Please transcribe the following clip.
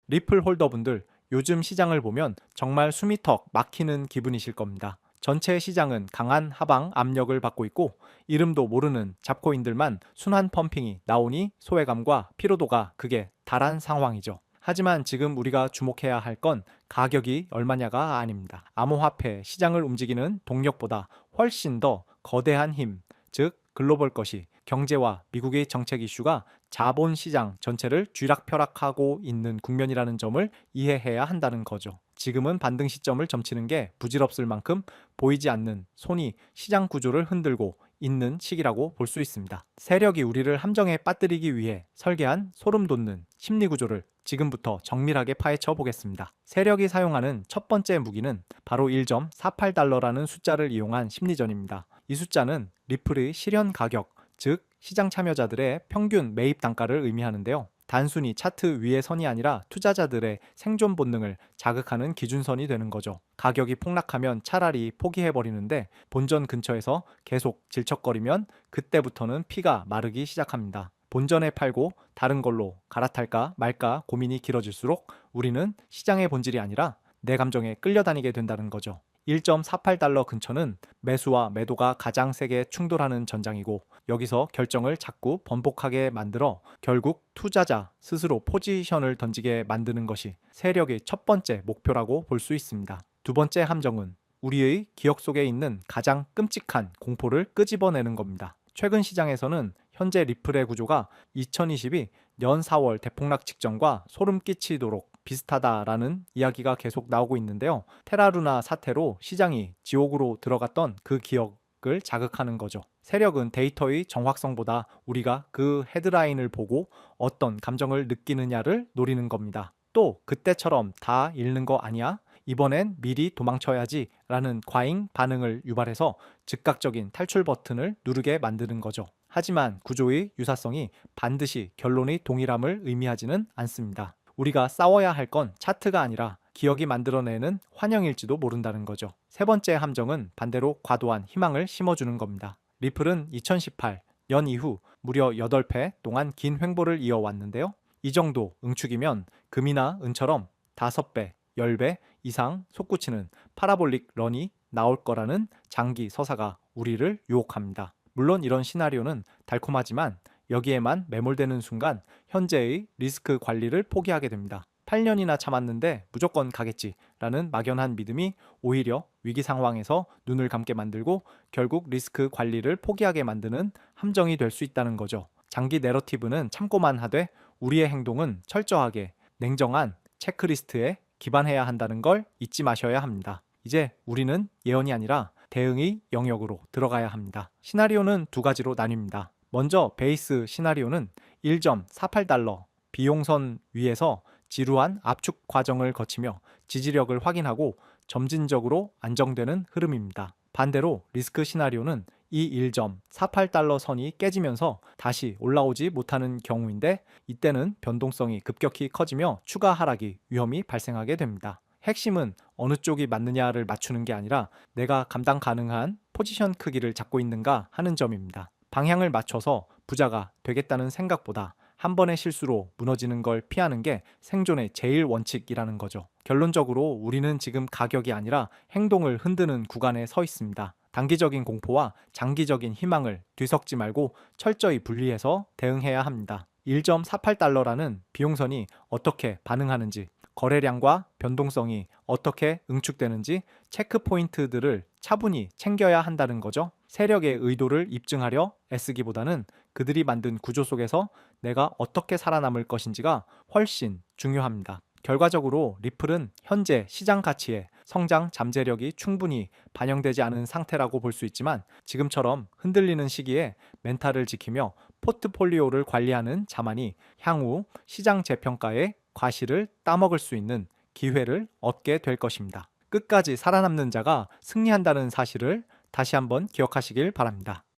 리플 홀더분들, 요즘 시장을 보면 정말 숨이 턱 막히는 기분이실 겁니다. 전체 시장은 강한 하방 압력을 받고 있고 이름도 모르는 잡코인들만 순환 펌핑이 나오니 소외감과 피로도가 극에 달한 상황이죠. 하지만 지금 우리가 주목해야 할 건 가격이 얼마냐가 아닙니다. 암호화폐 시장을 움직이는 동력보다 훨씬 더 거대한 힘, 즉 글로벌 것이 경제와 미국의 정책 이슈가 자본시장 전체를 쥐락펴락하고 있는 국면이라는 점을 이해해야 한다는 거죠. 지금은 반등 시점을 점치는 게 부질없을 만큼 보이지 않는 손이 시장 구조를 흔들고 있는 시기라고 볼 수 있습니다. 세력이 우리를 함정에 빠뜨리기 위해 설계한 소름 돋는 심리 구조를 지금부터 정밀하게 파헤쳐 보겠습니다. 세력이 사용하는 첫 번째 무기는 바로 1.48달러라는 숫자를 이용한 심리전입니다. 이 숫자는 리플의 실현 가격, 즉 시장 참여자들의 평균 매입 단가를 의미하는데요. 단순히 차트 위의 선이 아니라 투자자들의 생존 본능을 자극하는 기준선이 되는 거죠. 가격이 폭락하면 차라리 포기해버리는데 본전 근처에서 계속 질척거리면 그때부터는 피가 마르기 시작합니다. 본전에 팔고 다른 걸로 갈아탈까 말까 고민이 길어질수록 우리는 시장의 본질이 아니라 내 감정에 끌려다니게 된다는 거죠. 1.48달러 근처는 매수와 매도가 가장 세게 충돌하는 전장이고 여기서 결정을 자꾸 번복하게 만들어 결국 투자자 스스로 포지션을 던지게 만드는 것이 세력의 첫 번째 목표라고 볼 수 있습니다. 두 번째 함정은 우리의 기억 속에 있는 가장 끔찍한 공포를 끄집어내는 겁니다. 최근 시장에서는 현재 리플의 구조가 2022 년 4월 대폭락 직전과 소름 끼치도록 비슷하다라는 이야기가 계속 나오고 있는데요. 테라루나 사태로 시장이 지옥으로 들어갔던 그 기억을 자극하는 거죠. 세력은 데이터의 정확성보다 우리가 그 헤드라인을 보고 어떤 감정을 느끼느냐를 노리는 겁니다. 또 그때처럼 다 잃는 거 아니야? 이번엔 미리 도망쳐야지 라는 과잉 반응을 유발해서 즉각적인 탈출 버튼을 누르게 만드는 거죠. 하지만 구조의 유사성이 반드시 결론의 동일함을 의미하지는 않습니다. 우리가 싸워야 할 건 차트가 아니라 기억이 만들어내는 환영일지도 모른다는 거죠. 세 번째 함정은 반대로 과도한 희망을 심어주는 겁니다. 리플은 2018 년 이후 무려 8패 동안 긴 횡보를 이어왔는데요. 이 정도 응축이면 금이나 은처럼 5배, 10배 이상 솟구치는 파라볼릭 런이 나올 거라는 장기 서사가 우리를 유혹합니다. 물론 이런 시나리오는 달콤하지만 여기에만 매몰되는 순간 현재의 리스크 관리를 포기하게 됩니다. 8년이나 참았는데 무조건 가겠지라는 막연한 믿음이 오히려 위기 상황에서 눈을 감게 만들고 결국 리스크 관리를 포기하게 만드는 함정이 될 수 있다는 거죠. 장기 내러티브는 참고만 하되 우리의 행동은 철저하게 냉정한 체크리스트에 기반해야 한다는 걸 잊지 마셔야 합니다. 이제 우리는 예언이 아니라 대응의 영역으로 들어가야 합니다. 시나리오는 두 가지로 나뉩니다. 먼저 베이스 시나리오는 1.48달러 비용선 위에서 지루한 압축 과정을 거치며 지지력을 확인하고 점진적으로 안정되는 흐름입니다. 반대로 리스크 시나리오는 이 1.48달러 선이 깨지면서 다시 올라오지 못하는 경우인데 이때는 변동성이 급격히 커지며 추가 하락이 위험이 발생하게 됩니다. 핵심은 어느 쪽이 맞느냐를 맞추는 게 아니라 내가 감당 가능한 포지션 크기를 잡고 있는가 하는 점입니다. 방향을 맞춰서 부자가 되겠다는 생각보다 한 번의 실수로 무너지는 걸 피하는 게 생존의 제일 원칙이라는 거죠. 결론적으로 우리는 지금 가격이 아니라 행동을 흔드는 구간에 서 있습니다. 단기적인 공포와 장기적인 희망을 뒤섞지 말고 철저히 분리해서 대응해야 합니다. 1.48달러라는 비용선이 어떻게 반응하는지, 거래량과 변동성이 어떻게 응축되는지 체크 포인트들을 차분히 챙겨야 한다는 거죠. 세력의 의도를 입증하려 애쓰기보다는 그들이 만든 구조 속에서 내가 어떻게 살아남을 것인지가 훨씬 중요합니다. 결과적으로 리플은 현재 시장 가치에 성장 잠재력이 충분히 반영되지 않은 상태라고 볼 수 있지만 지금처럼 흔들리는 시기에 멘탈을 지키며 포트폴리오를 관리하는 자만이 향후 시장 재평가의 과실을 따먹을 수 있는 기회를 얻게 될 것입니다. 끝까지 살아남는 자가 승리한다는 사실을 다시 한번 기억하시길 바랍니다.